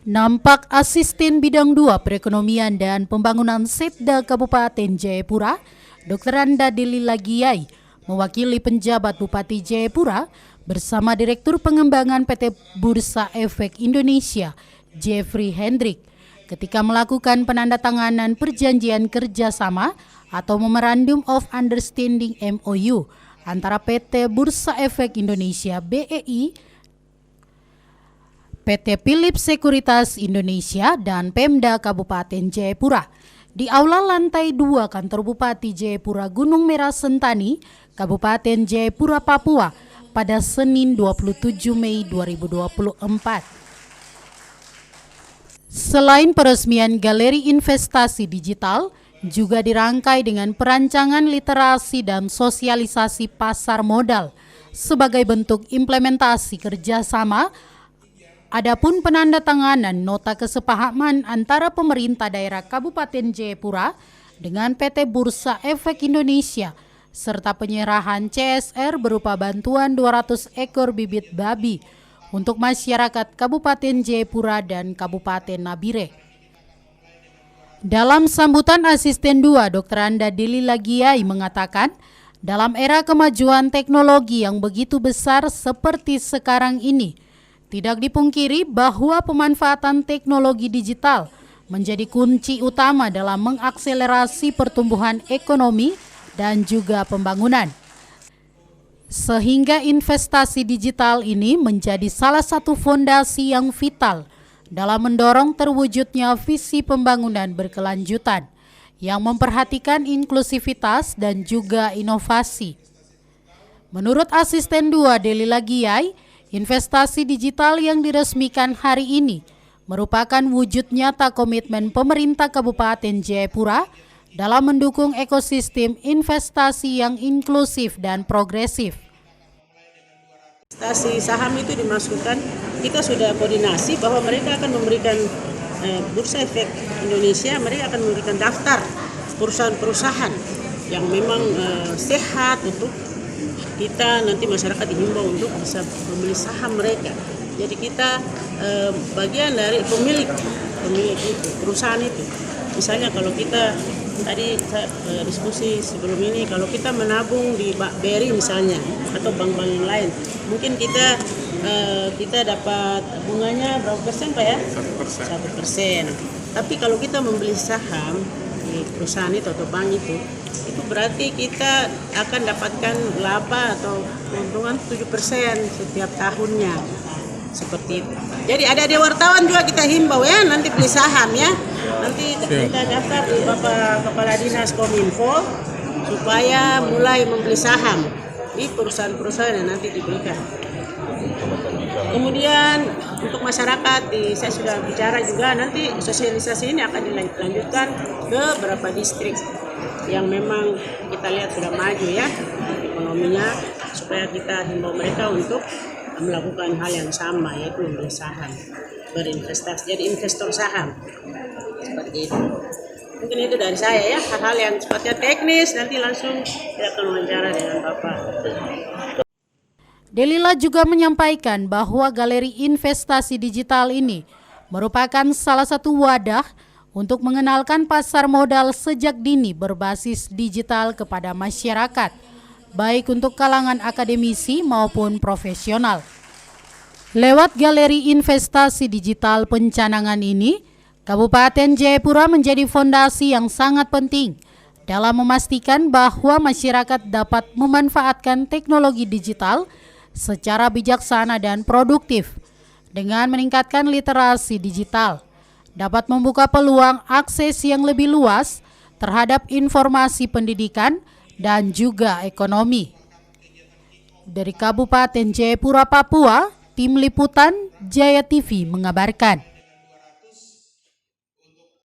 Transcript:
Nampak Asisten Bidang 2 Perekonomian dan Pembangunan Setda Kabupaten Jayapura, Dr. Anda Deli Lagiai, mewakili penjabat Bupati Jayapura bersama Direktur Pengembangan PT Bursa Efek Indonesia, Jeffrey Hendrik, ketika melakukan penandatanganan perjanjian kerjasama atau Memorandum of Understanding MOU antara PT Bursa Efek Indonesia BEI, PT Philips Sekuritas Indonesia dan Pemda Kabupaten Jayapura di Aula Lantai 2 Kantor Bupati Jayapura Gunung Merah Sentani, Kabupaten Jayapura, Papua pada Senin 27 Mei 2024. Selain peresmian Galeri Investasi Digital, juga dirangkai dengan perancangan literasi dan sosialisasi pasar modal sebagai bentuk implementasi kerjasama. Adapun penandatanganan nota kesepahaman antara pemerintah daerah Kabupaten Jayapura dengan PT Bursa Efek Indonesia serta penyerahan CSR berupa bantuan 200 ekor bibit babi untuk masyarakat Kabupaten Jayapura dan Kabupaten Nabire. Dalam sambutan Asisten 2, Dr. Anda Deli Lagiai mengatakan, dalam era kemajuan teknologi yang begitu besar seperti sekarang ini, tidak dipungkiri bahwa pemanfaatan teknologi digital menjadi kunci utama dalam mengakselerasi pertumbuhan ekonomi dan juga pembangunan. Sehingga investasi digital ini menjadi salah satu fondasi yang vital dalam mendorong terwujudnya visi pembangunan berkelanjutan yang memperhatikan inklusivitas dan juga inovasi. Menurut Asisten 2 Deli Lagiai, investasi digital yang diresmikan hari ini merupakan wujud nyata komitmen pemerintah Kabupaten Jayapura dalam mendukung ekosistem investasi yang inklusif dan progresif. Investasi saham itu dimasukkan, kita sudah koordinasi bahwa mereka akan memberikan Bursa Efek Indonesia, mereka akan memberikan daftar perusahaan-perusahaan yang memang sehat untuk kita nanti masyarakat dihimbau untuk bisa membeli saham mereka. Jadi kita bagian dari pemilik itu, perusahaan itu. Misalnya kalau kita tadi diskusi sebelum ini, kalau kita menabung di BRI misalnya atau bank-bank yang lain, mungkin kita dapat bunganya berapa persen Pak ya? 1%. Tapi kalau kita membeli saham di perusahaan itu atau bank itu berarti kita akan dapatkan laba atau keuntungan 7% setiap tahunnya. Seperti itu. Jadi ada di wartawan juga kita himbau ya, nanti beli saham ya. Nanti kita daftar di Bapak Kepala Dinas Kominfo supaya mulai membeli saham di perusahaan-perusahaan yang nanti diberikan. Kemudian untuk masyarakat, saya sudah bicara juga, nanti sosialisasi ini akan dilanjutkan ke beberapa distrik yang memang kita lihat sudah maju ya ekonominya, supaya kita himbau mereka untuk melakukan hal yang sama, yaitu membeli saham, berinvestasi, jadi investor saham seperti itu. Mungkin itu dari saya ya, hal-hal yang sifatnya teknis, nanti langsung kita akan wawancara dengan Bapak. Delila juga menyampaikan bahwa galeri investasi digital ini merupakan salah satu wadah untuk mengenalkan pasar modal sejak dini berbasis digital kepada masyarakat, baik untuk kalangan akademisi maupun profesional. Lewat galeri investasi digital pencanangan ini, Kabupaten Jayapura menjadi fondasi yang sangat penting dalam memastikan bahwa masyarakat dapat memanfaatkan teknologi digital secara bijaksana dan produktif dengan meningkatkan literasi digital, dapat membuka peluang akses yang lebih luas terhadap informasi pendidikan dan juga ekonomi. Dari Kabupaten Jayapura, Papua, Tim Liputan Jaya TV mengabarkan.